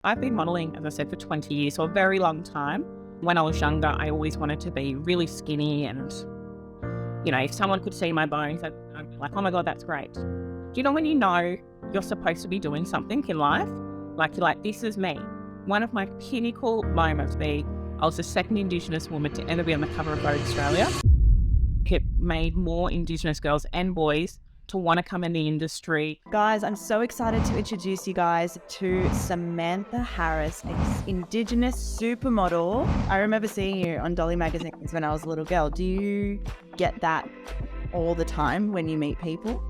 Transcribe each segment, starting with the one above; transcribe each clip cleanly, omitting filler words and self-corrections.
I've been modelling, as I said, for 20 years, so a very long time. When I was younger, I always wanted to be really skinny and, if someone could see my bones, I'd be like, oh my God, that's great. Do you know when you know you're supposed to be doing something in life? Like, you're like, this is me. One of my pinnacle moments I was the second Indigenous woman to ever be on the cover of VOGUE Australia. It made more Indigenous girls and boys to want to come in the industry. Guys, I'm so excited to introduce you guys to Samantha Harris, an Indigenous supermodel. I remember seeing you on Dolly magazines when I was a little girl. Do you get that all the time when you meet people?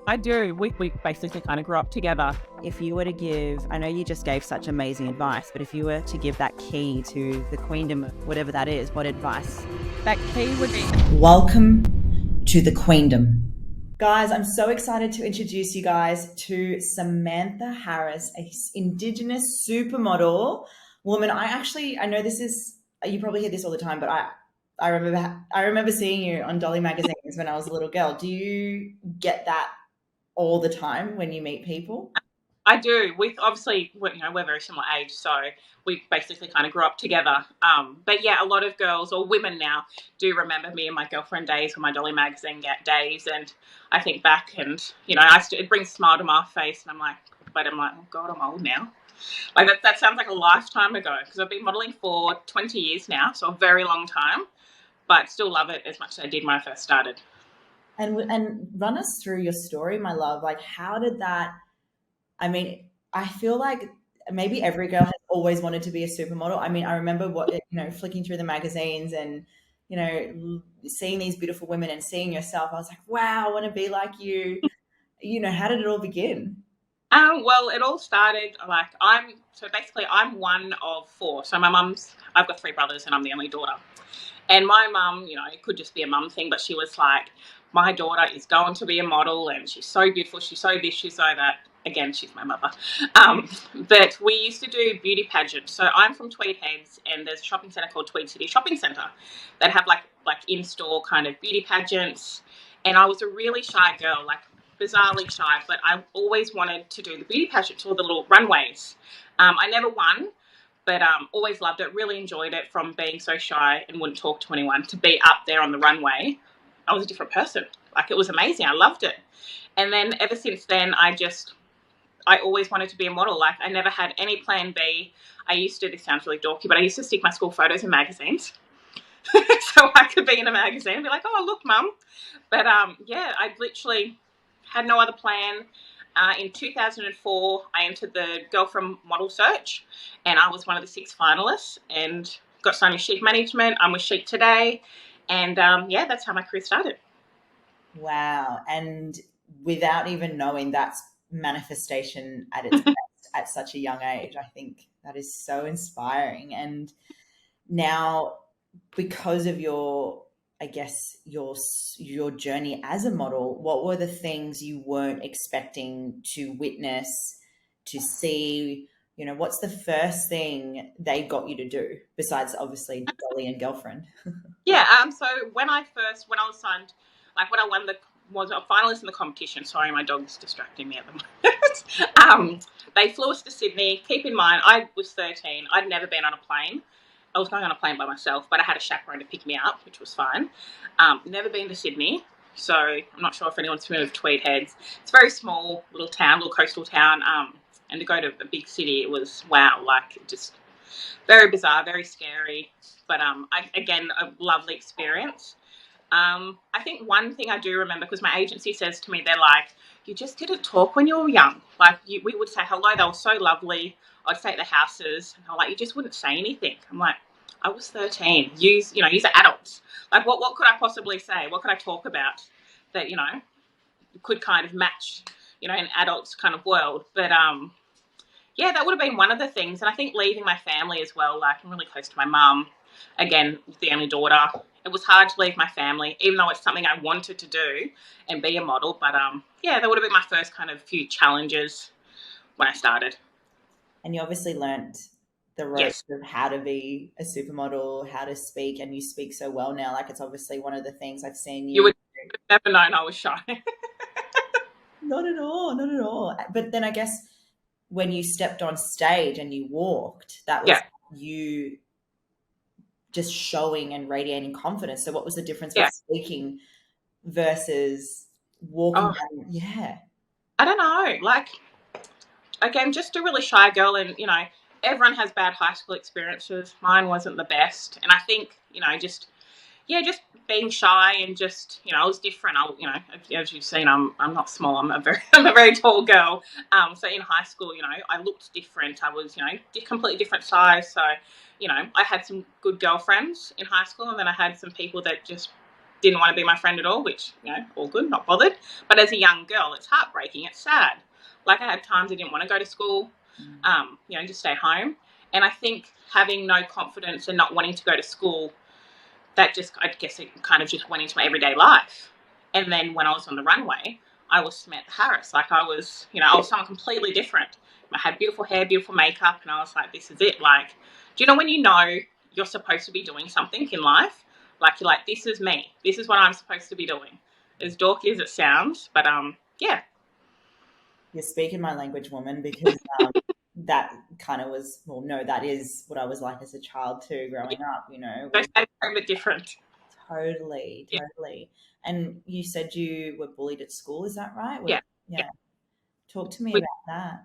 I do. We basically kind of grew up together. If you were to give, I know you just gave such amazing advice, but if you were to give that key to the queendom, whatever that is, what advice? That key would be... Welcome to the queendom. Guys, I'm so excited to introduce you guys to Samantha Harris, an Indigenous supermodel woman. I know this is, you probably hear this all the time, but I remember seeing you on Dolly magazines when I was a little girl. Do you get that all the time when you meet people? I do. We're very similar age, so we basically kind of grew up together. But yeah, a lot of girls or women now do remember me in my girlfriend days or my Dolly magazine days. And I think back and, it brings a smile to my face and I'm like, oh God, I'm old now. Like that sounds like a lifetime ago because I've been modelling for 20 years now, so a very long time, but still love it as much as I did when I first started. And run us through your story, my love. Like, how did that... I mean, I feel like maybe every girl has always wanted to be a supermodel. I mean, I remember flicking through the magazines and, seeing these beautiful women and seeing yourself. I was like, wow, I want to be like you. How did it all begin? Well, it all started I'm one of four. So I've got three brothers and I'm the only daughter. And my mum, it could just be a mum thing, but she was like, my daughter is going to be a model and she's so beautiful, she's so this, she's so that. Again, she's my mother. But we used to do beauty pageants. So I'm from Tweed Heads and there's a shopping centre called Tweed City Shopping Centre that have like in-store kind of beauty pageants. And I was a really shy girl, like bizarrely shy, but I always wanted to do the beauty pageants or the little runways. I never won, but always loved it, really enjoyed it from being so shy and wouldn't talk to anyone to be up there on the runway. I was a different person. Like, it was amazing. I loved it. And then ever since then, I always wanted to be a model. Like, I never had any plan B. This sounds really dorky, but I used to stick my school photos in magazines so I could be in a magazine and be like, oh, look, Mum. But I literally had no other plan. In 2004, I entered the Girlfriend Model Search and I was one of the 6 finalists and got signed with Chic Management. I'm with Chic today. And that's how my career started. Wow. And without even knowing, that's manifestation at its best at such a young age. I think that is so inspiring. And now, because of your journey as a model, what were the things you weren't expecting to witness, to see? What's the first thing they got you to do besides obviously Dolly and Girlfriend? Yeah. So when I was signed, like when I was a finalist in the competition. Sorry, my dog's distracting me at the moment. They flew us to Sydney. Keep in mind, I was 13. I'd never been on a plane. I was going on a plane by myself, but I had a chaperone to pick me up, which was fine. Never been to Sydney, so I'm not sure if anyone's familiar with Tweed Heads. It's a very small little town, little coastal town, and to go to a big city, it was wow, like just very bizarre, very scary, but a lovely experience. I think one thing I do remember, because my agency says to me, they're like, you just didn't talk when you were young. Like, we would say hello, they were so lovely. I'd stay at the houses, and they're like, you just wouldn't say anything. I'm like, I was 13. Use adults. Like, what could I possibly say? What could I talk about that, could kind of match, an adult's kind of world? But, that would have been one of the things. And I think leaving my family as well, like, I'm really close to my mum. Again, the only daughter. It was hard to leave my family, even though it's something I wanted to do and be a model. But, that would have been my first kind of few challenges when I started. And you obviously learnt the ropes of how to be a supermodel, how to speak, and you speak so well now. Like, it's obviously one of the things I've seen you... You would have never known I was shy. Not at all. But then I guess when you stepped on stage and you walked, that was you just showing and radiating confidence. So what was the difference with speaking versus walking down? Yeah. I don't know. Like, again, just a really shy girl, and, you know, everyone has bad high school experiences. Mine wasn't the best. And I think, you know, just being shy and just, you know, I was different. You know, as you've seen, I'm not small. I'm a very tall girl. So in high school, you know, I looked different. I was, you know, completely different size. So, you know, I had some good girlfriends in high school, and then I had some people that just didn't want to be my friend at all, which, you know, all good, not bothered. But as a young girl, it's heartbreaking. It's sad. Like, I had times I didn't want to go to school, you know, just stay home. And I think having no confidence and not wanting to go to school, that just, I guess it kind of just went into my everyday life. And then when I was on the runway, I was Samantha Harris. Like, I was, you know, I was someone completely different. I had beautiful hair, beautiful makeup, and I was like, this is it. Like, do you know when you know you're supposed to be doing something in life? Like, you're like, this is me. This is what I'm supposed to be doing. As dorky as it sounds, but yeah. You're speaking my language, woman, because that kind of was, well, no, that is what I was like as a child too, growing up, you know. So it's a bit different. Totally. And you said you were bullied at school, is that right? Yeah. Talk to me about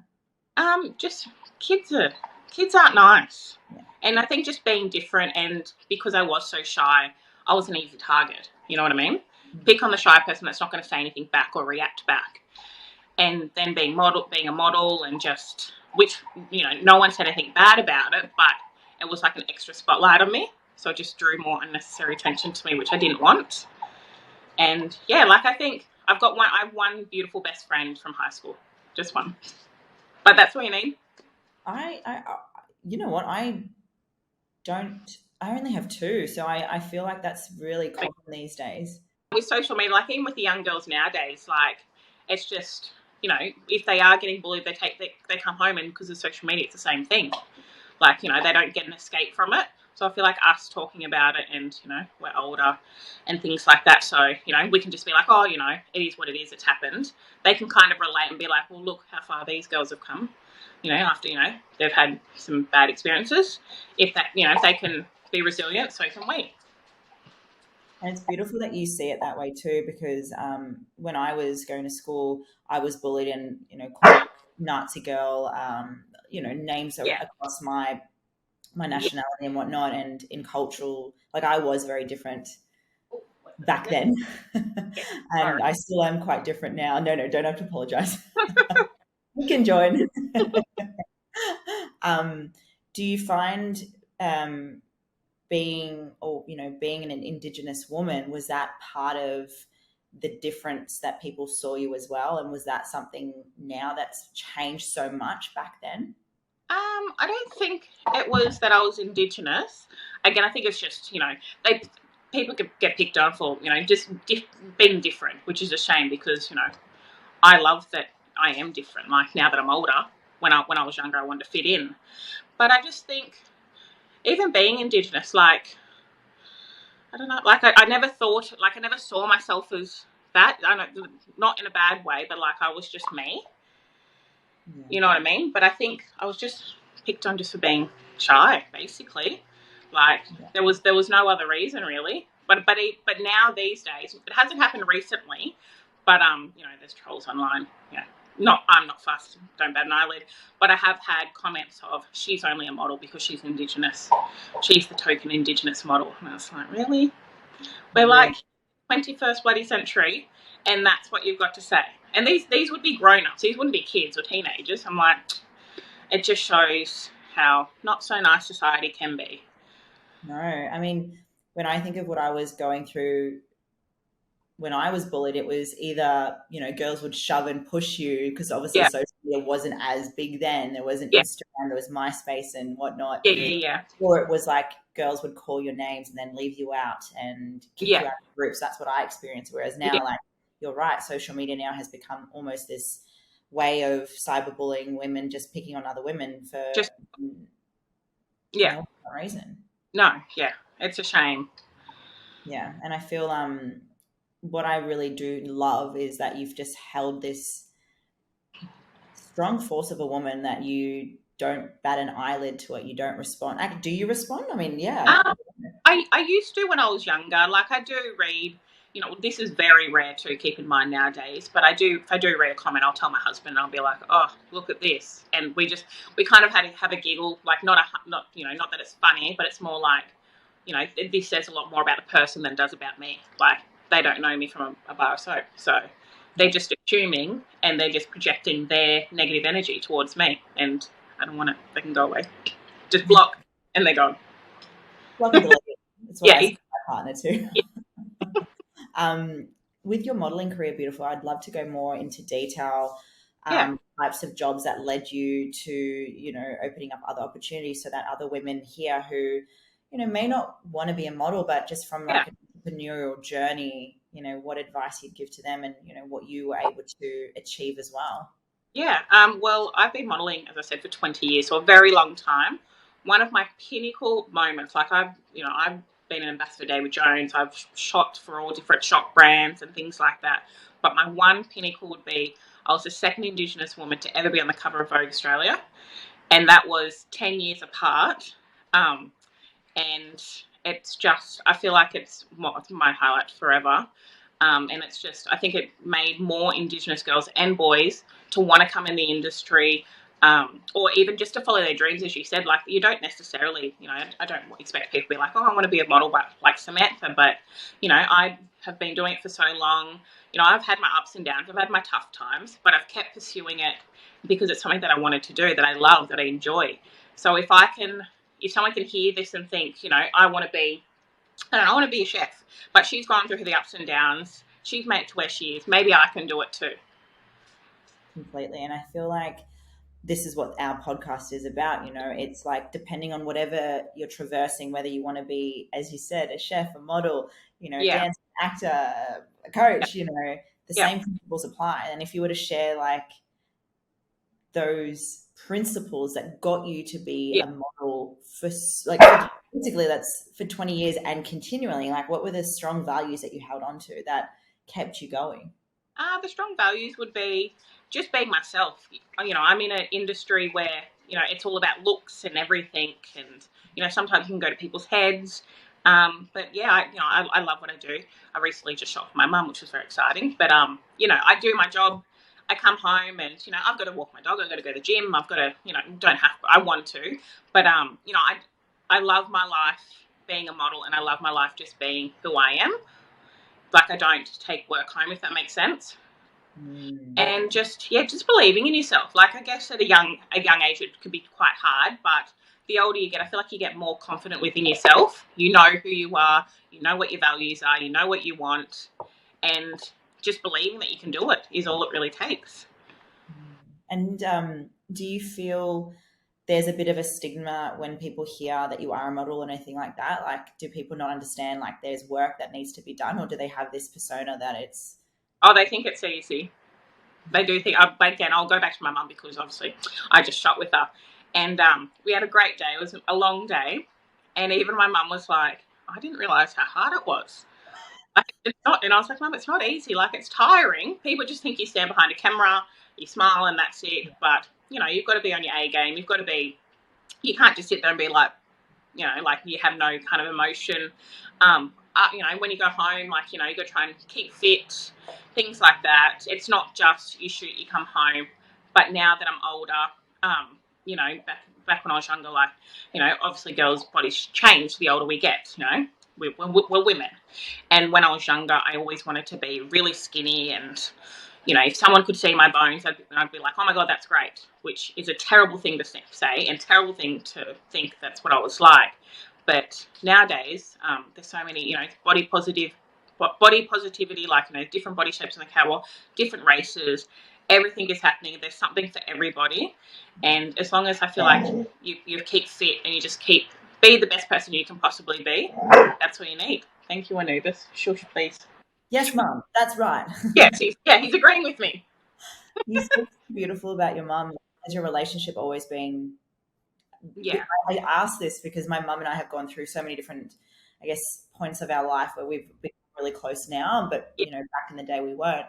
that. Just kids aren't nice. Yeah. And I think just being different, and because I was so shy, I was an easy target. You know what I mean? Mm-hmm. Pick on the shy person that's not going to say anything back or react back. And then being a model, and just, which, you know, no one said anything bad about it, but it was like an extra spotlight on me. So it just drew more unnecessary attention to me, which I didn't want. And yeah, like, I think I have one beautiful best friend from high school, just one. But that's what you need. I you know what? I only have two, so I feel like that's really common these days. With social media, like, even with the young girls nowadays, like, it's just, you know, if they are getting bullied, they come home, and because of social media, it's the same thing. Like, you know, they don't get an escape from it. So I feel like us talking about it, and, you know, we're older and things like that. So, you know, we can just be like, oh, you know, it is what it is. It's happened. They can kind of relate and be like, well, look how far these girls have come, you know, after, you know, they've had some bad experiences. If they can be resilient, so can we. And it's beautiful that you see it that way too, because when I was going to school, I was bullied and, you know, called Nazi girl, you know, names across my nationality and whatnot, and in cultural, like, I was very different back then. And I still am quite different now. No, don't have to apologize. You can join. Do you find being an Indigenous woman, was that part of the difference that people saw you as well? And was that something now that's changed so much back then? I don't think it was that I was Indigenous. Again, I think it's just, you know, people get picked on for, you know, just being different, which is a shame, because, you know, I love that I am different. Like, now that I'm older, when I was younger, I wanted to fit in. But I just think, even being Indigenous, like, I don't know, like, I never thought, like, I never saw myself as that. Not in a bad way, but, like, I was just me. Yeah. You know what I mean? But I think I was just picked on just for being shy, basically. Like, there was no other reason, really. But now these days, it hasn't happened recently, but you know, there's trolls online. Yeah. I'm not fussed, don't bat an eyelid, but I have had comments of, she's only a model because she's Indigenous. She's the token Indigenous model. And I was like, really? We're like 21st bloody century, and that's what you've got to say. And these would be grown-ups. These wouldn't be kids or teenagers. I'm like, it just shows how not so nice society can be. No, I mean, when I think of what I was going through when I was bullied, it was either, you know, girls would shove and push you, because obviously social media wasn't as big then. There wasn't Instagram, there was MySpace and whatnot. Yeah. Or it was like girls would call your names and then leave you out and kick you out of groups. That's what I experienced. Whereas now, like, you're right, social media now has become almost this way of cyberbullying women, just picking on other women for no reason. No, it's a shame. Yeah, and I feel what I really do love is that you've just held this strong force of a woman that you don't bat an eyelid to it. You don't respond. Do you respond? I mean, yeah. I used to when I was younger. Like I do read, this is very rare to keep in mind nowadays, but if I do read a comment, I'll tell my husband and I'll be like, oh, look at this. And we kind of have a giggle, like not that it's funny, but it's more like, this says a lot more about the person than it does about me. Like they don't know me from a bar of soap. So they're just assuming and they're just projecting their negative energy towards me. And I don't want it. They can go away. Just block and they're gone. Block and delete. That's what Yeah. I say to my partner too. With your modeling career, beautiful, I'd love to go more into detail, types of jobs that led you to, opening up other opportunities so that other women here who, may not want to be a model, but just from like an entrepreneurial journey, what advice you'd give to them and, what you were able to achieve as well. Yeah. Well, I've been modeling, as I said, for 20 years, so a very long time. One of my pinnacle moments, like I've been an ambassador for David Jones. I've shot for all different shop brands and things like that. But my one pinnacle would be I was the second Indigenous woman to ever be on the cover of Vogue Australia. And that was 10 years apart. And it's just, I feel like it's my highlight forever. And it's just, I think it made more Indigenous girls and boys to want to come in the industry, or even just to follow their dreams, as you said. Like, you don't necessarily, I don't expect people to be like, oh, I want to be a model, but like Samantha. But, I have been doing it for so long. I've had my ups and downs. I've had my tough times, but I've kept pursuing it because it's something that I wanted to do, that I love, that I enjoy. So if someone can hear this and think, I want to be a chef, but she's gone through the ups and downs. She's made it to where she is. Maybe I can do it too. Completely. And I feel like this is what our podcast is about. It's like, depending on whatever you're traversing, whether you want to be, as you said, a chef, a model, dancer, actor, a coach, the same principles apply. And if you were to share like those principles that got you to be a model for like, basically that's for 20 years and continually, like what were the strong values that you held on to that kept you going? The strong values would be just being myself. I'm in an industry where, it's all about looks and everything. And, sometimes you can go to people's heads. But yeah, I love what I do. I recently just shot for my mum, which was very exciting. But, I do my job. I come home and, I've got to walk my dog. I've got to go to the gym. I've got to, I want to. But, I love my life being a model, and I love my life just being who I am. Like, I don't take work home, if that makes sense. And just believing in yourself. Like, I guess at a young age it can be quite hard, but the older you get, I feel like you get more confident within yourself. You know who you are, you know what your values are, you know what you want, and just believing that you can do it is all it really takes. And do you feel there's a bit of a stigma when people hear that you are a model or anything like that? Like, do people not understand like there's work that needs to be done, or do they have this persona that it's... Oh, they think it's easy. They do think, again, I'll go back to my mum because obviously I just shot with her. And we had a great day. It was a long day. And even my mum was like, I didn't realise how hard it was. Like, it's not. And I was like, Mum, it's not easy. Like, it's tiring. People just think you stand behind a camera, you smile and that's it. But, you've got to be on your A game. You've got to be, you can't just sit there and be like, like you have no kind of emotion. When you go home, like, you got to try and keep fit, things like that. It's not just you shoot, you come home. But now that I'm older, back when I was younger, like, obviously girls' bodies change the older we get, we're women. And when I was younger, I always wanted to be really skinny and, if someone could see my bones, I'd be like, oh my God, that's great, which is a terrible thing to say and terrible thing to think that's what I was like. But nowadays, there's so many, body positivity, like, different body shapes in the catwalk, different races, everything is happening. There's something for everybody. And as long as I feel like you keep fit and you just be the best person you can possibly be, that's what you need. Thank you, Anubis. Shush, please. Yes, Mum, that's right. Yes, he's agreeing with me. You speak beautiful about your mum. Has your relationship always been... Yeah. I ask this because my mum and I have gone through so many different, I guess, points of our life where we've been really close now, but, back in the day we weren't.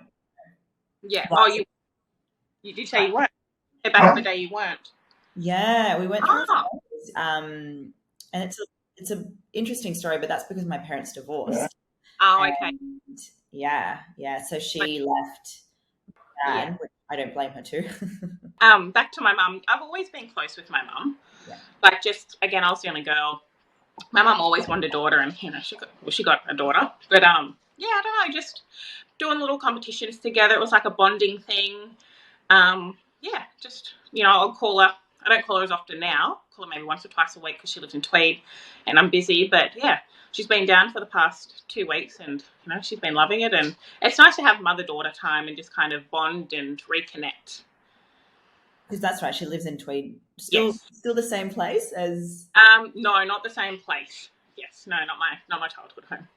Yeah. But, you did say you weren't? back in the day you weren't. Yeah, we went through a Oh, phase, and it's a interesting story, but that's because my parents divorced, oh, okay. and yeah. So But, she left yeah. dad, which I don't blame her too. Back to my mum. I've always been close with my mum. Yeah. Like, just again, I was the only girl. My mum always wanted a daughter, and she got a daughter. But yeah, I don't know, just doing little competitions together. It was like a bonding thing. Yeah, just I'll call her. I don't call her as often now. I call her maybe once or twice a week because she lives in Tweed, and I'm busy. But yeah, she's been down for the past 2 weeks, and she's been loving it. And it's nice to have mother-daughter time and just kind of bond and reconnect. Because that's right, she lives in Tweed. Yes. Still the same place as. No, not the same place. Yes, no, not my childhood home.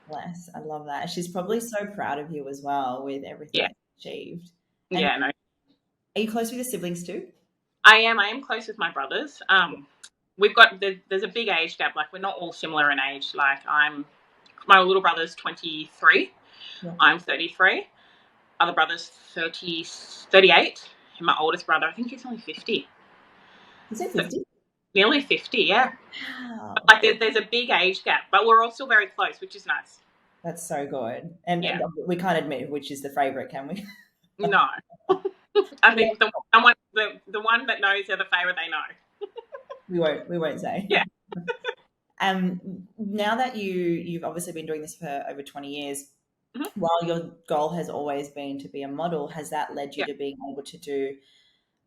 Bless, I love that. She's probably so proud of you as well with everything Yeah, that you achieved. And yeah, no. are you close with your siblings too? I am close with my brothers. We've got there's a big age gap. Like, we're not all similar in age. Like, my little brother's 23. Yeah. I'm 33. Other brother's 30, 38. And my oldest brother, I think he's only 50. Is it 50? Nearly 50, yeah. Wow. Like, there's a big age gap, but we're all still very close, which is nice. That's so good. And Yeah. we can't admit which is the favourite, can we? No. I think the one that knows they're the favourite, they know. We won't say. Yeah. Now that you've obviously been doing this for over 20 years, Mm-hmm. while your goal has always been to be a model, has that led you to being able to do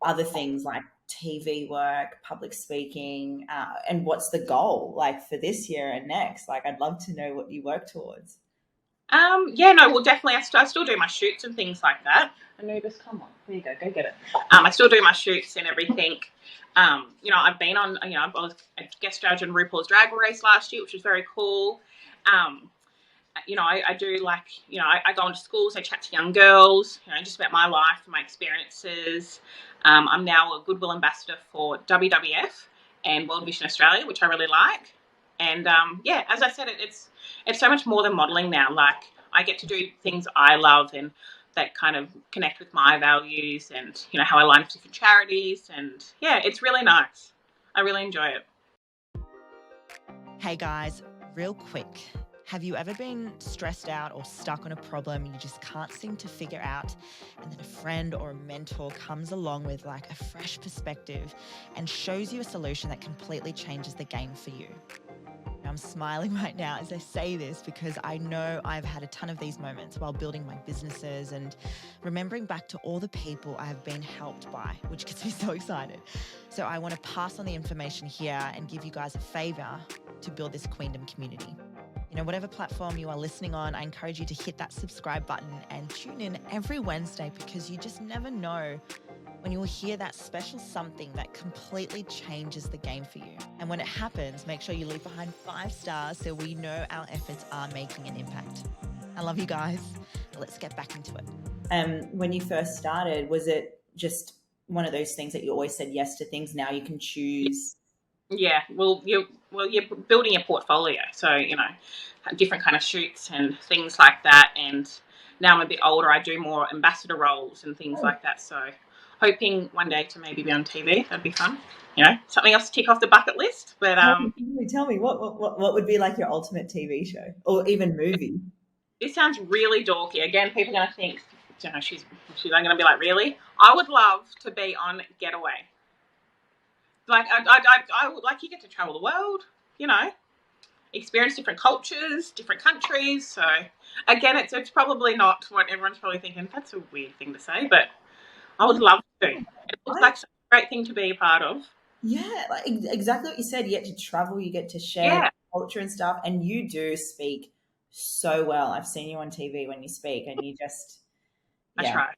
other things like TV work, public speaking, and what's the goal like for this year and next? Like, I'd love to know what you work towards. Yeah, no, well, definitely. I still do my shoots and things like that. Anubis, come on, there you go get it. I still do my shoots and everything. I've been on. I was a guest judge on RuPaul's Drag Race last year, which was very cool. I do, like, I go into schools, I chat to young girls, just about my life and my experiences. I'm now a Goodwill ambassador for WWF and World Vision Australia, which I really like. And yeah, as I said, it's so much more than modelling now. Like, I get to do things I love and that kind of connect with my values, and how I line up different charities. And yeah, it's really nice. I really enjoy it. Hey guys, real quick. Have you ever been stressed out or stuck on a problem you just can't seem to figure out, and then a friend or a mentor comes along with like a fresh perspective and shows you a solution that completely changes the game for you? I'm smiling right now as I say this because I know I've had a ton of these moments while building my businesses and remembering back to all the people I have been helped by, which gets me so excited. So I want to pass on the information here and give you guys a favor to build this Queendom community. Whatever platform you are listening on, I encourage you to hit that subscribe button and tune in every Wednesday, because you just never know when you will hear that special something that completely changes the game for you. And when it happens, make sure you leave behind 5 stars so we know our efforts are making an impact. I love you guys. Let's get back into it. When you first started, was it just one of those things that you always said yes to things? Now you can choose. Yeah, well, you're building a portfolio, so different kind of shoots and things like that. And now I'm a bit older, I do more ambassador roles and things like that. So hoping one day to maybe be on TV. That'd be fun. Something else to tick off the bucket list. But tell me what would be like your ultimate TV show or even movie? This sounds really dorky. Again, people are going to think, she's going to be like, really? I would love to be on Getaway. Like, I would, like, you get to travel the world, experience different cultures, different countries. So again, it's probably not what everyone's probably thinking. That's a weird thing to say, but I would love to. It looks like such a great thing to be a part of. Yeah, like exactly what you said. You get to travel, you get to share culture and stuff, and you do speak so well. I've seen you on TV when you speak, and you just I try.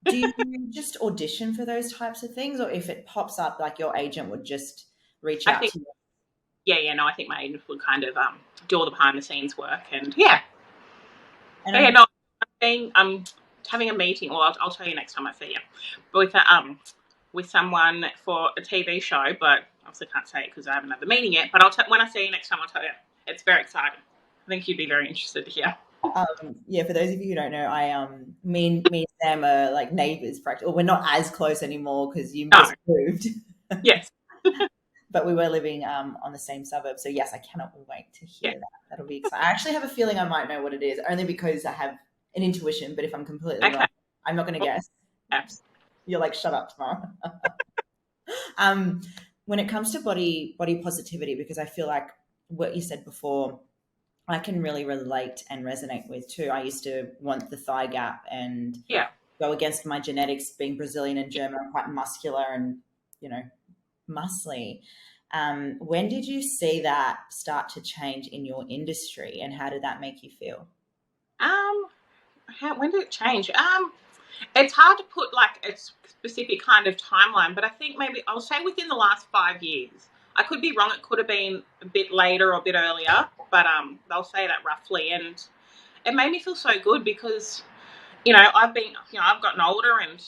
Do you just audition for those types of things, or if it pops up, like your agent would just reach out to you? Yeah, I think my agent would kind of do all the behind the scenes work, and yeah. And I'm having a meeting, or I'll tell you next time I see you, with someone for a TV show, but obviously can't say it because I haven't had the meeting yet. But when I see you next time, I'll tell you. It's very exciting. I think you'd be very interested to hear. Yeah, for those of you who don't know, me and Sam are like neighbours practically. Well, we're not as close anymore because you No. just moved. Yes. But we were living on the same suburb. So yes, I cannot wait to hear that. That'll be exciting. I actually have a feeling I might know what it is, only because I have an intuition. But if I'm completely wrong, I'm not going to guess. Yes. You're like, shut up tomorrow. When it comes to body positivity, because I feel like what you said before, I can really relate and resonate with too. I used to want the thigh gap and go against my genetics, being Brazilian and German. I'm quite muscular and, muscly. When did you see that start to change in your industry, and how did that make you feel? When did it change? It's hard to put like a specific kind of timeline, but I think maybe I'll say within the last 5 years. I could be wrong. It could have been a bit later or a bit earlier, but they'll say that roughly. And it made me feel so good because, I've gotten older and,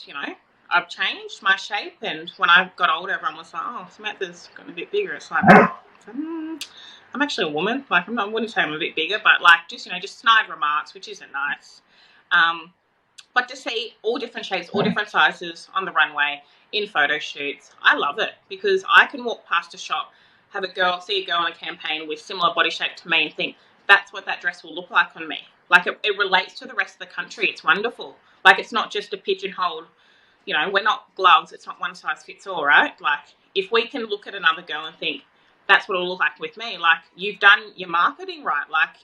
I've changed my shape. And when I got older, everyone was like, oh, Samantha's gotten a bit bigger. It's like, I'm actually a woman. Like, I wouldn't say I'm a bit bigger, but like just snide remarks, which isn't nice. But to see all different shapes, all different sizes on the runway in photo shoots, I love it because I can walk past a shop, see a girl on a campaign with similar body shape to me and think, that's what that dress will look like on me. Like it relates to the rest of the country. It's wonderful. Like it's not just a pigeonhole, we're not gloves. It's not one size fits all, right? Like if we can look at another girl and think, that's what it'll look like with me. Like you've done your marketing right. Like,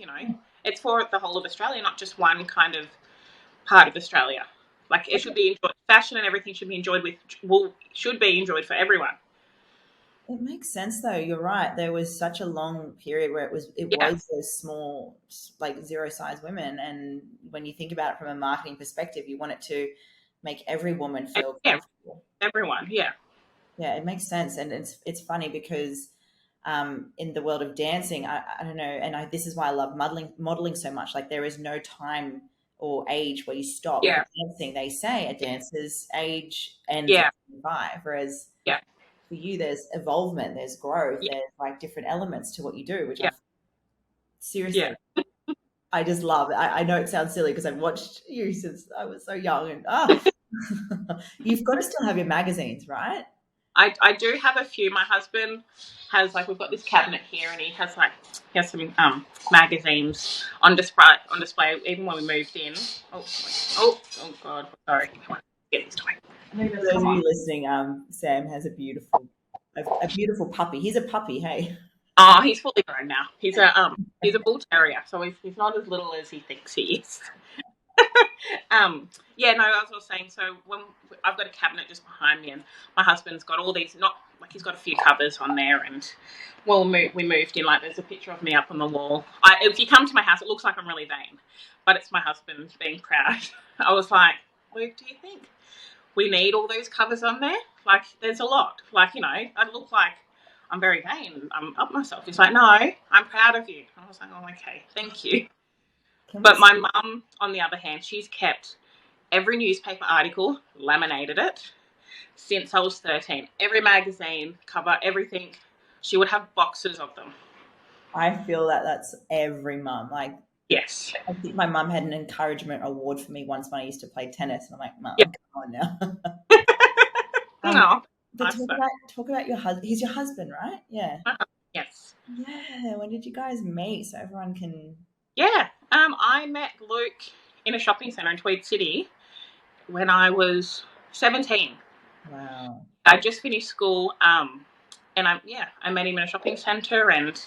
it's for the whole of Australia, not just one kind of part of Australia. Like it should be enjoyed. Fashion and everything should be enjoyed should be enjoyed for everyone. It makes sense though. You're right. There was such a long period where it was those small, like zero size women. And when you think about it from a marketing perspective, you want it to make every woman feel comfortable. Everyone. Yeah. Yeah, it makes sense. And it's funny because in the world of dancing, I don't know. And this is why I love modeling so much. Like there is no time or age where you stop dancing. They say a dancer's age ends at 25, whereas for you there's evolvement, there's growth, there's like different elements to what you do, which seriously I just love it. I know it sounds silly because I've watched you since I was so young and you've got to still have your magazines, right? I do have a few. My husband has we've got this cabinet here, and he has some magazines on display. Even when we moved in. Oh God! Sorry, come on, get this toy. For those of you listening, Sam has a beautiful puppy. He's a puppy, hey. Oh, he's fully grown now. He's a bull terrier, so he's not as little as he thinks he is. As I was saying, so when I've got a cabinet just behind me, and my husband's got all these, he's got a few covers on there, and we moved in, there's a picture of me up on the wall. If you come to my house, it looks like I'm really vain, but it's my husband being proud. I was like, Luke, do you think we need all those covers on there? Like, there's a lot. I look like I'm very vain. I'm up myself. He's like, no, I'm proud of you. I was like, oh, okay, thank you. But my mum, on the other hand, she's kept every newspaper article, laminated it, since I was 13. Every magazine, cover, everything. She would have boxes of them. I feel that's every mum. Yes. I think my mum had an encouragement award for me once when I used to play tennis. And I'm like, Mum, come on now. But talk about your husband. He's your husband, right? Yeah. Yes. Yeah. When did you guys meet so everyone can... Yeah. I met Luke in a shopping centre in Tweed City when I was 17. Wow. I just finished school, and I met him in a shopping centre, and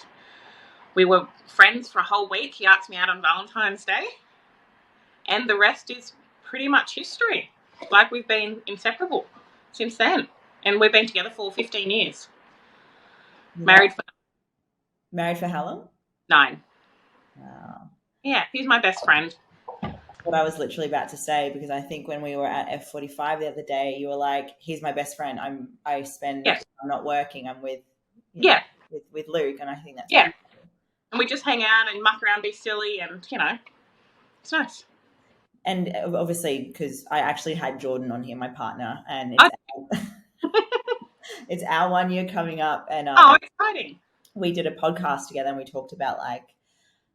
we were friends for a whole week. He asked me out on Valentine's Day, and the rest is pretty much history. We've been inseparable since then, and we've been together for 15 years. Yeah. Married for how long? 9. Wow. Yeah, he's my best friend. What I was literally about to say, because I think when we were at F45 the other day, you were like, he's my best friend. I'm not working. I'm with Luke. And I think that's beautiful. And we just hang out and muck around, be silly, and, it's nice. And obviously, because I actually had Jordan on here, my partner, and it's our 1 year coming up. And exciting. We did a podcast together and we talked about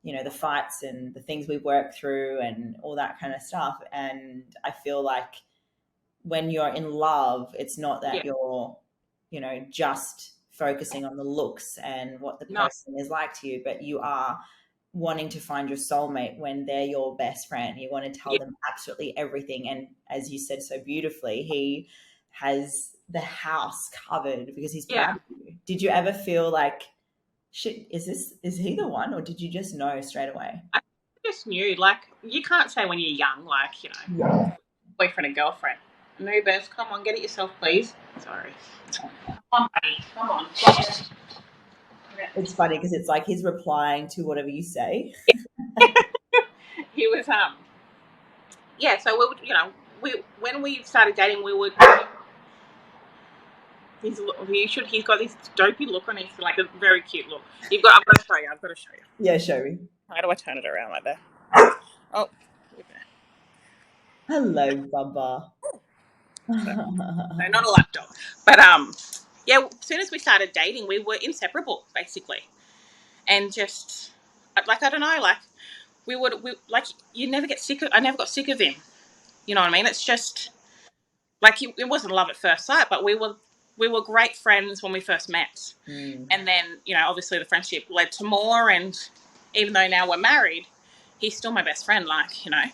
you know, the fights and the things we've worked through and all that kind of stuff. And I feel like when you're in love, it's not that you're, you know, just focusing on the looks and what the person is like to you, but you are wanting to find your soulmate when they're your best friend. You want to tell them absolutely everything. And as you said so beautifully, he has the house covered because he's proud of you. Did you ever feel like, shit, is he the one, or did you just know straight away? I just knew, like, you can't say when you're young, like, you know, boyfriend and girlfriend. Newbers, come on, get it yourself, please. Sorry. Come on, buddy. Come on. It's funny because it's like he's replying to whatever you say. He was yeah. So we would, you know, when we started dating, we would. He's got this dopey look on his, like a very cute look. I've got to show you. Yeah, show me. How do I turn it around like that? Oh. Hello, Bubba. No, not a lapdog. But yeah, as soon as we started dating, we were inseparable, basically. And just, like, I don't know, like, like, you never get sick of, I never got sick of him. You know what I mean? It's just, like, it wasn't love at first sight, but we were great friends when we first met. And then, you know, obviously the friendship led to more, and even though now we're married, he's still my best friend. Like, you know,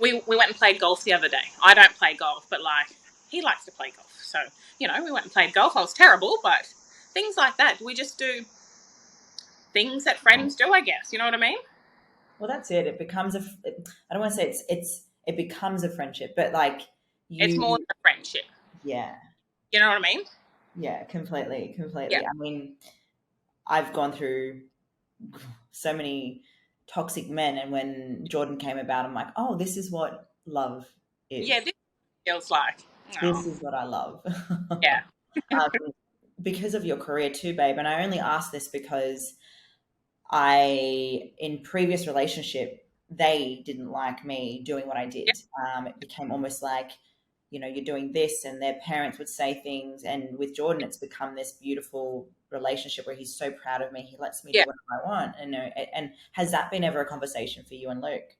we went and played golf the other day. I don't play golf, but, like, he likes to play golf. So, you know, we went and played golf. I was terrible, but things like that. We just do things that friends do, I guess. You know what I mean? Well, that's it. It becomes I don't want to say it becomes a friendship, but, like, it's more than a friendship. Yeah. You know what I mean? Yeah, completely. Yeah. I mean, I've gone through so many toxic men, and when Jordan came about, I'm like, oh, this is what love is. Yeah, this feels like. This is what I love. Yeah. Because of your career too, babe, and I only ask this because in previous relationship, they didn't like me doing what I did. It became almost like, you know, you're doing this, and their parents would say things. And with Jordan, it's become this beautiful relationship where he's so proud of me. He lets me do whatever I want. And has that been ever a conversation for you and Luke?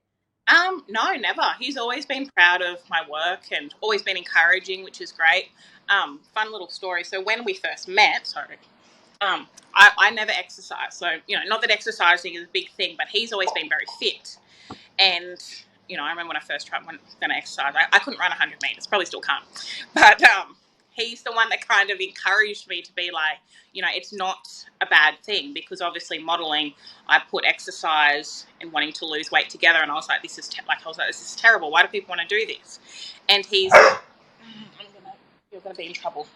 No, never. He's always been proud of my work and always been encouraging, which is great. Fun little story. So when we first met, I never exercised. So, you know, not that exercising is a big thing, but he's always been very fit. And, you know, I remember when I first tried going to exercise, I couldn't run 100 meters, probably still can't. But he's the one that kind of encouraged me to be like, you know, it's not a bad thing, because obviously modeling, I put exercise and wanting to lose weight together, and I was like, this is terrible. Why do people want to do this? And he's, you're going to be in trouble.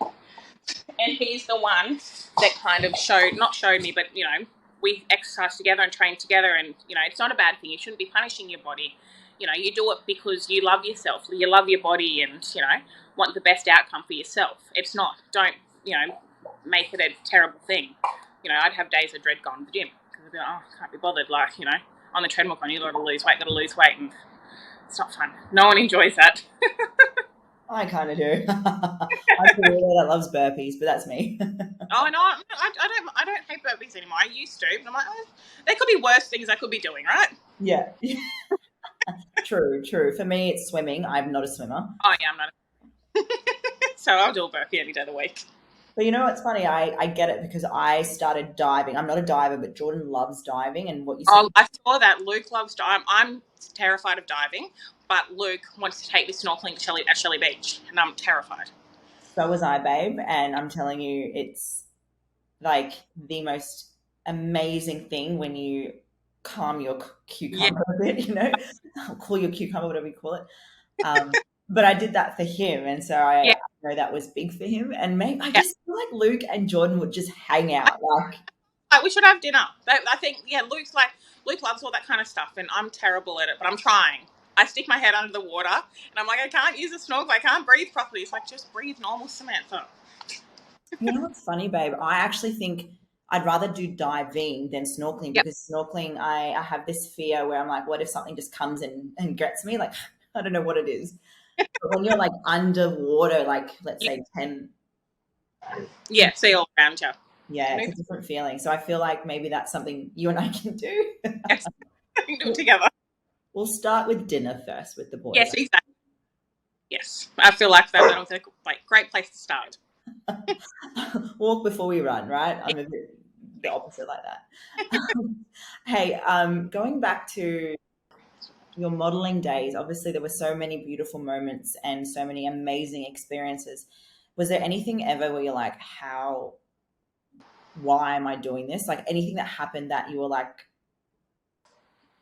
And he's the one that kind of not showed me, but, you know, we exercise together and train together, and, you know, it's not a bad thing. You shouldn't be punishing your body. You know, you do it because you love yourself. You love your body and, you know, want the best outcome for yourself. It's not, don't, you know, make it a terrible thing. You know, I'd have days of dread going to the gym because I'd be like, oh, I can't be bothered. Like, you know, on the treadmill going, you got to lose weight, and it's not fun. No one enjoys that. I kind of do. I'm the weirdo that loves burpees, but that's me. Oh, no, I don't hate burpees anymore. I used to, but I'm like, oh, there could be worse things I could be doing, right? Yeah. True. For me, it's swimming. I'm not a swimmer. Oh, yeah, I'm not. So I'll do a burpee any day of the week. But you know what's funny? I get it because I started diving. I'm not a diver, but Jordan loves diving. And what you said. Oh, I saw that. Luke loves diving. I'm terrified of diving, but Luke wants to take me snorkeling at Shelley Beach, and I'm terrified. So was I, babe. And I'm telling you, it's like the most amazing thing when you calm your cucumber a bit, you know. I'll call your cucumber, whatever you call it. But I did that for him, and so I know that was big for him. And maybe I just feel like Luke and Jordan would just hang out. Like, we should have dinner. I think, Luke loves all that kind of stuff, and I'm terrible at it, but I'm trying. I stick my head under the water, and I'm like, I can't use a snorkel. I can't breathe properly. It's like, just breathe normal, Samantha. You know what's funny, babe? I actually think I'd rather do diving than snorkeling because snorkeling, I have this fear where I'm like, what if something just comes and gets me? Like, I don't know what it is. But when you're like underwater, like let's say 10. Yeah, see all around you. Yeah, it's a different feeling. So I feel like maybe that's something you and I can do. Yes. We can do it together. We'll start with dinner first with the boys. Yes, exactly. Yes, I feel like that was a great place to start. Walk before we run, right? I'm a bit the opposite like that. Hey, going back to your modeling days, obviously there were so many beautiful moments and so many amazing experiences. Was there anything ever where you're like, why am I doing this? Like anything that happened that you were like,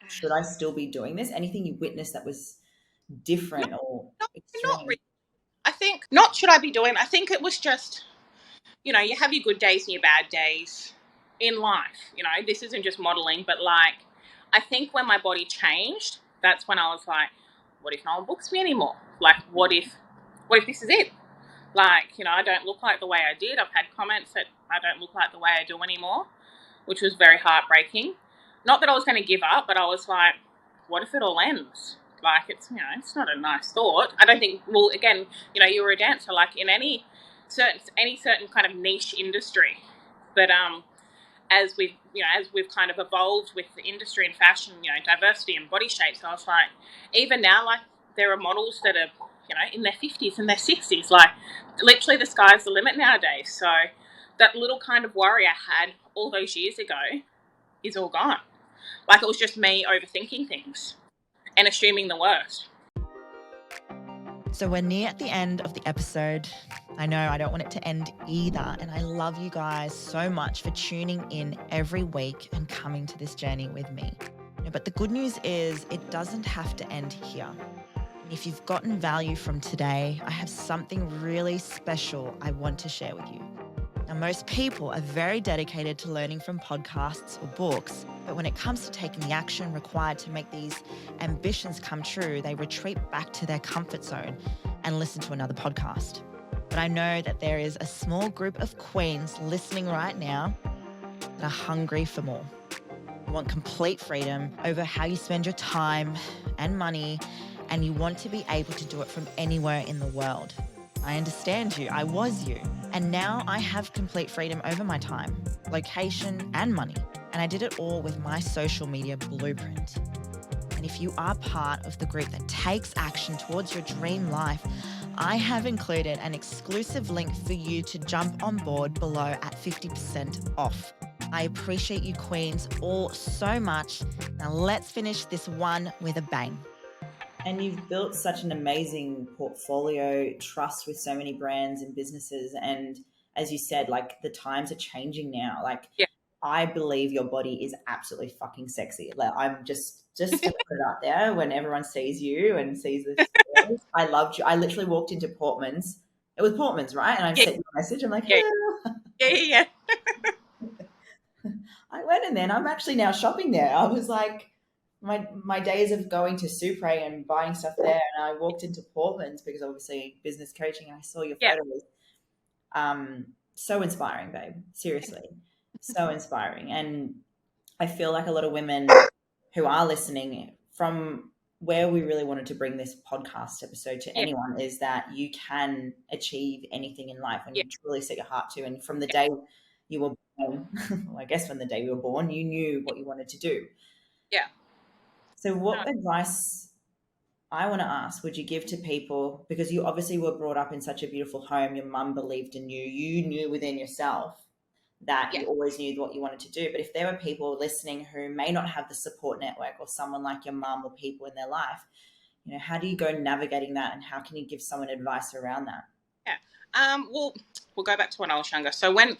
should I still be doing this? Anything you witnessed that was different or extreme? Not really. I think not should I be doing. I think it was just, you have your good days and your bad days in life. This isn't just modeling, but like, I think when my body changed, that's when I was like, what if no one books me anymore? Like, what if this is it? Like, I don't look like the way I did. I've had comments that I don't look like the way I do anymore, which was very heartbreaking. Not that I was going to give up, but I was like, what if it all ends? Like, it's not a nice thought. I don't think, well, again, you were a dancer, like in any certain kind of niche industry. But as we've kind of evolved with the industry and fashion, diversity and body shapes, I was like, even now, like, there are models that are, in their 50s and their 60s, like, literally the sky's the limit nowadays. So that little kind of worry I had all those years ago is all gone. Like, it was just me overthinking things and assuming the worst. So we're near at the end of the episode. I know I don't want it to end either. And I love you guys so much for tuning in every week and coming to this journey with me. But the good news is it doesn't have to end here. If you've gotten value from today, I have something really special I want to share with you. Now, most people are very dedicated to learning from podcasts or books, but when it comes to taking the action required to make these ambitions come true, they retreat back to their comfort zone and listen to another podcast. But I know that there is a small group of queens listening right now that are hungry for more. You want complete freedom over how you spend your time and money, and you want to be able to do it from anywhere in the world. I understand you. I was you. And now I have complete freedom over my time, location, and money. And I did it all with my social media blueprint. And if you are part of the group that takes action towards your dream life, I have included an exclusive link for you to jump on board below at 50% off. I appreciate you queens all so much. Now let's finish this one with a bang. And you've built such an amazing portfolio, trust with so many brands and businesses. And as you said, like, the times are changing now. Like, yeah. I believe your body is absolutely fucking sexy. Like, I'm just to put it out there when everyone sees you and sees this. I loved you. I literally walked into Portman's. It was Portman's, right? And I sent you a message. I'm like, hello. Yeah. I went in there and I'm actually now shopping there. I was like, my days of going to Supre and buying stuff there, and I walked into Portman's because obviously business coaching, and I saw your photos. So inspiring, babe. Seriously. So inspiring. And I feel like a lot of women who are listening, from where we really wanted to bring this podcast episode to anyone, is that you can achieve anything in life when you truly set your heart to. And from the day you were born, well, I guess from the day you were born, you knew what you wanted to do. Yeah. So what advice, I want to ask, would you give to people, because you obviously were brought up in such a beautiful home, your mum believed in you, you knew within yourself that you always knew what you wanted to do. But if there were people listening who may not have the support network or someone like your mum or people in their life, how do you go navigating that, and how can you give someone advice around that? Yeah. Well, we'll go back to when I was younger. So when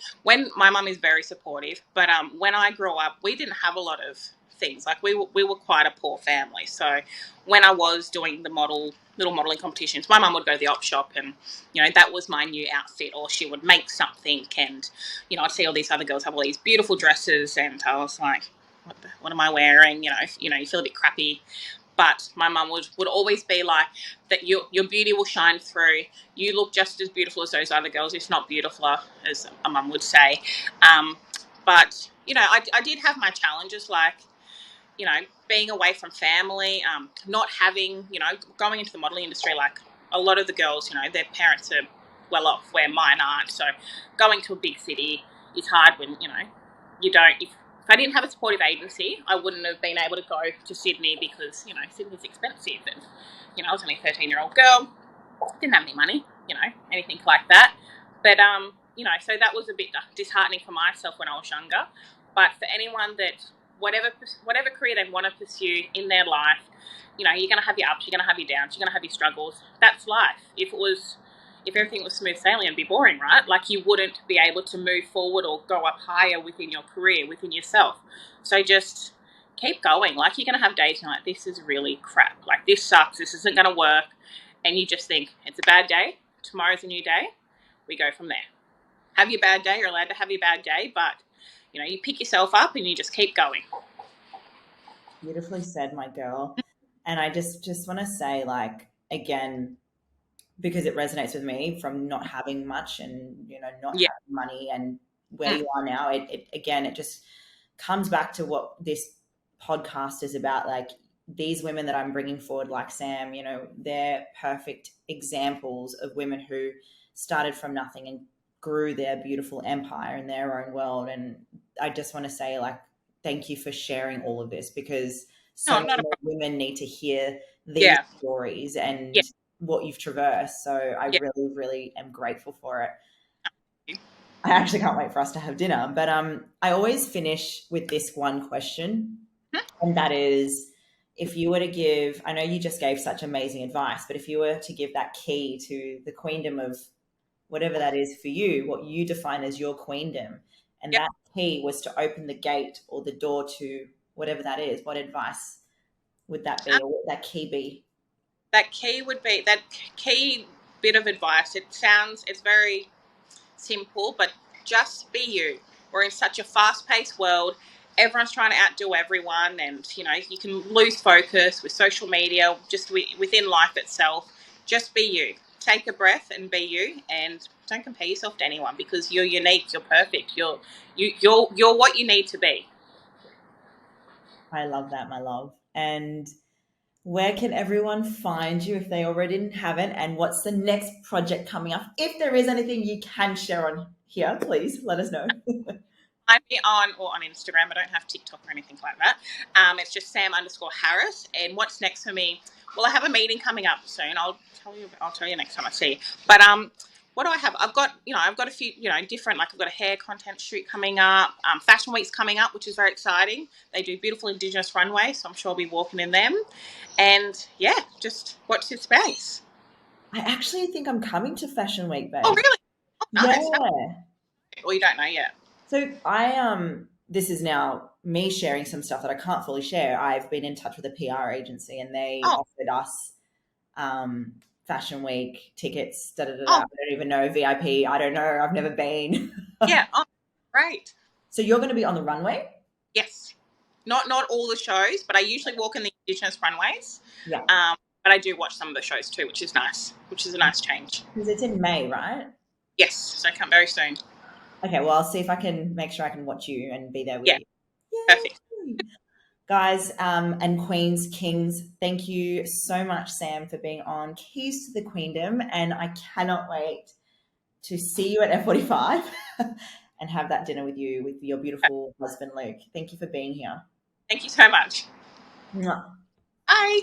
my mum is very supportive, but when I grew up, we didn't have a lot of things. Like, we were quite a poor family. So when I was doing the little modeling competitions, my mum would go to the op shop and, that was my new outfit, or she would make something, and, I'd see all these other girls have all these beautiful dresses, and I was like, what am I wearing? You feel a bit crappy. But my mum would always be like, that your beauty will shine through. You look just as beautiful as those other girls, if not beautifuler, as a mum would say. But, I did have my challenges, like, being away from family, not having, going into the modeling industry, like a lot of the girls, their parents are well off where mine aren't. So going to a big city is hard when, you don't, if I didn't have a supportive agency, I wouldn't have been able to go to Sydney because, you know, Sydney's expensive. And, you know, I was only a 13-year-old girl, didn't have any money, you know, anything like that. But, you know, so that was a bit disheartening for myself when I was younger. But for anyone that, whatever career they want to pursue in their life, you know, you're going to have your ups, you're going to have your downs, you're going to have your struggles. That's life. If everything was smooth sailing, it'd be boring, right? Like, you wouldn't be able to move forward or go up higher within your career, within yourself. So just keep going. Like, you're going to have days you're like, this is really crap. Like, this sucks. This isn't going to work. And you just think, it's a bad day. Tomorrow's a new day. We go from there. Have your bad day. You're allowed to have your bad day, but, you know, you pick yourself up and you just keep going. Beautifully said, my girl. And I just want to say, like, again, because it resonates with me from not having much and, you know, not having money and where you are now, it just comes back to what this podcast is about. Like, these women that I'm bringing forward, like Sam, you know, they're perfect examples of women who started from nothing and grew their beautiful empire in their own world. And I just want to say, like, thank you for sharing all of this, because so many women need to hear these stories and what you've traversed. So I really, really am grateful for it. I actually can't wait for us to have dinner. But I always finish with this one question, and that is, if you were to give, I know you just gave such amazing advice, but if you were to give that key to the queendom of whatever that is for you, what you define as your queendom, and that key was to open the gate or the door to whatever that is, what advice would that be, or what would that key be? That key bit of advice, it's very simple, but just be you. We're in such a fast-paced world. Everyone's trying to outdo everyone, and, you know, you can lose focus with social media, just within life itself. Just be you. Take a breath and be you, and don't compare yourself to anyone, because you're unique, you're perfect, you're what you need to be. I love that, my love. And where can everyone find you if they already haven't? And what's the next project coming up? If there is anything you can share on here, please let us know. I'm on Instagram. I don't have TikTok or anything like that. It's just Sam_Harris. And what's next for me? Well, I have a meeting coming up soon. I'll tell you next time I see you. But what do I have? I've got a few, you know, different, like, I've got a hair content shoot coming up. Fashion Week's coming up, which is very exciting. They do beautiful Indigenous runway, so I'm sure I'll be walking in them. And yeah, just watch this space. I actually think I'm coming to Fashion Week, babe. Oh, really? Oh, nice. Yeah. Well, you don't know yet. So this is now me sharing some stuff that I can't fully share. I've been in touch with a PR agency, and they offered us Fashion Week tickets. I don't even know, VIP. I don't know. I've never been. Yeah. Oh, great. So you're going to be on the runway? Yes. Not all the shows, but I usually walk in the Indigenous runways. Yeah. But I do watch some of the shows too, which is nice. Which is a nice change. Because it's in May, right? Yes. So come very soon. Okay, well, I'll see if I can make sure I can watch you and be there with you. Yay. Perfect. Guys and queens, kings, thank you so much, Sam, for being on Keys to the Queendom. And I cannot wait to see you at F45 and have that dinner with you, with your beautiful husband, Luke. Thank you for being here. Thank you so much. Mwah. Bye.